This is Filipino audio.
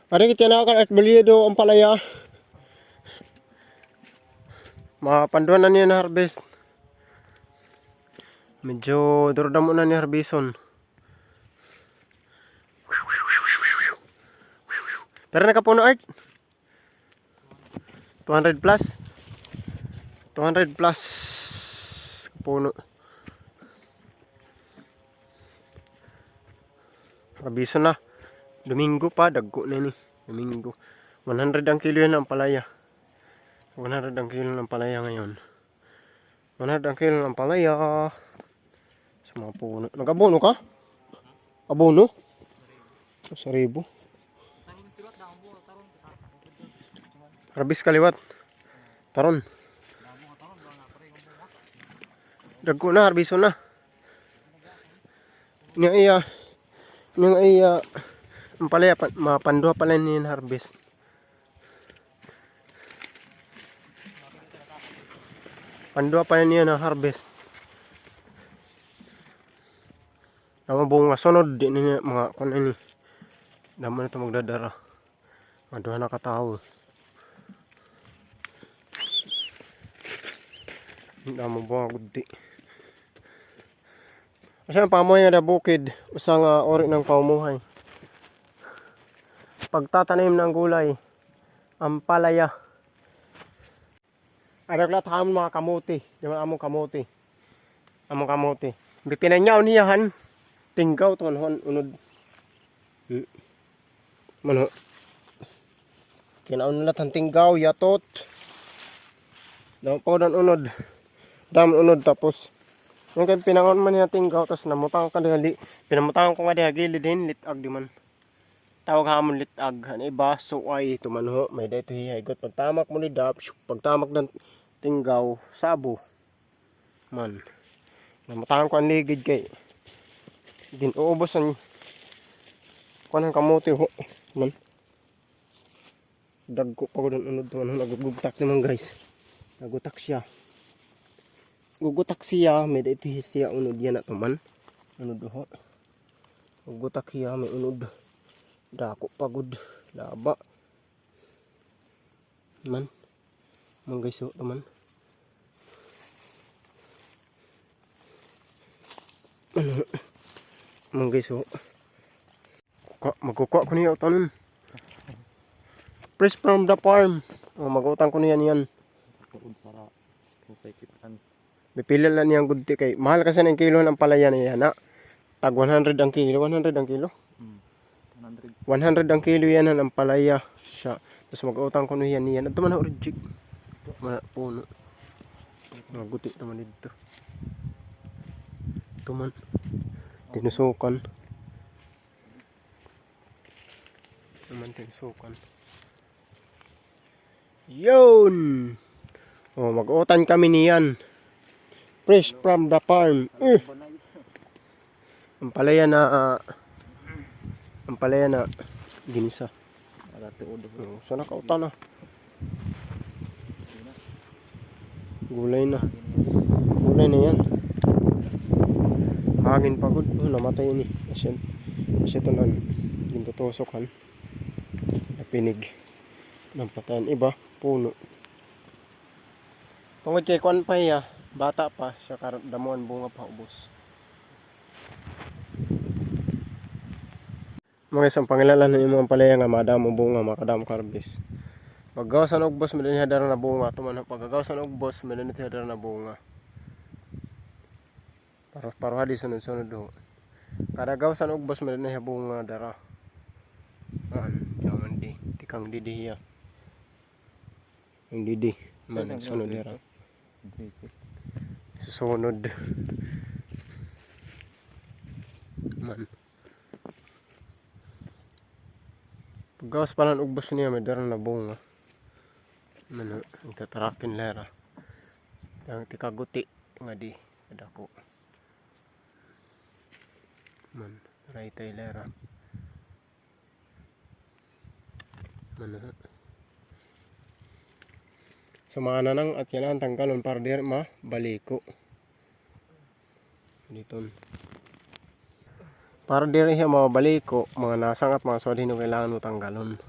Ari kita na at balido ang palaya. Mapanduan na niya na harvest. Medyo durdamo na ni harbison. Pero nakapuno art. 200 plus. 200 plus puno. Harbison na. Domingo pa dagko na ni. Domingo. 100 ang kilo yan ang palaya. 100 ang kilo ng palaya ngayon. 100 ang kilo ng palaya. Sa mga puno. Nag-abono ka? Abono? Sa ribo. Rabis kaliwat. Taron. Dagko na, harbiso na. Nang iya, ang palaya, mapandua pala niya harvest. Pandua pala niya na harvest. Damo bunga sunod di niya mga kun ini. Damo na ito magdadara. Maduha na katao. Damo bunga gudi. Kasi ang pamoy na bukid, usang ori ng pamumuhay. Pagtatanim ng gulay, ang palaya. Araklat hamon mga kamuti, yung among kamuti. Among kamuti. Bikinanyaw niyahan, tinggaw tonhon unod. Mano. Kinaon nila tan tinggaw yatot. Daw po dan unod. Dam unod tapos yung kay pinangon man niya tinggaw tapos namutang ka dali. Pinamutang ko nga diha gilid din litag di man. Tawag hamon litag an iba so ay tumanho may dayto hihagot pagtamak mo ni dap pagtamak dan tinggaw sabo man. Namutang ko ang ligid kay din uubos ang kuan kamote ho man. Dagko pa ko don unod man nagugugtak naman guys. Nagutak siya. Gugutak siya, may dito siya unod yan na man. Unod ho. Gugutak siya, may unod. Dako pagod. Laba. Man. Man guys ho, man. Man guys ho. Magkukuha ko niya tanon. Fresh from the farm. Mag-utang ko niyan yan. Para kitaan. Bipila lang niyang gudti kay mahal kasi ng kilo ng palaya niya na. Tag 100 ang kilo, 100 ang kilo. 100 ang kilo yan ang palaya siya. Tapos mag-utang ko niyan niyan. Ito man original. Puno. Mga guti ito man dito. Ito man. Tinusukan. Ito man tinusukan. Yun! Oh, mag-utang kami niyan. Fresh from the farm. Ang palaya na ginisa. So nakauta na. Gulay na. Gulay na yan. Hangin pagod. Namatay ini. Kasi ito na gintutusokan. Napinig. Nampatayan iba. Puno. Tungod kay kuan pa ya. Bata pa siya damuan bunga pa ubos. Mga isang pangilala na yung mga palaya nga madamo bunga makadamo karbis. Paggawasan og boss medyo hadar na bunga tuman paggawasan og boss medyo hadar na bunga. Para hadi sunod-sunod do. Kada gawasan og boss medyo na bunga dara. Yaman di tikang didiya. Yung didi man sunod dira. Susunod man paggawas pala ng ugbos niya may darang na bunga man itatarapin lera ang tikaguti nga di adako man raytay lera man sumana nang at kailangan tanggalon para di mabaliko dito. Para di rin siya mabaliko, mga nasang at mga swadhin kailangan mo tanggalon.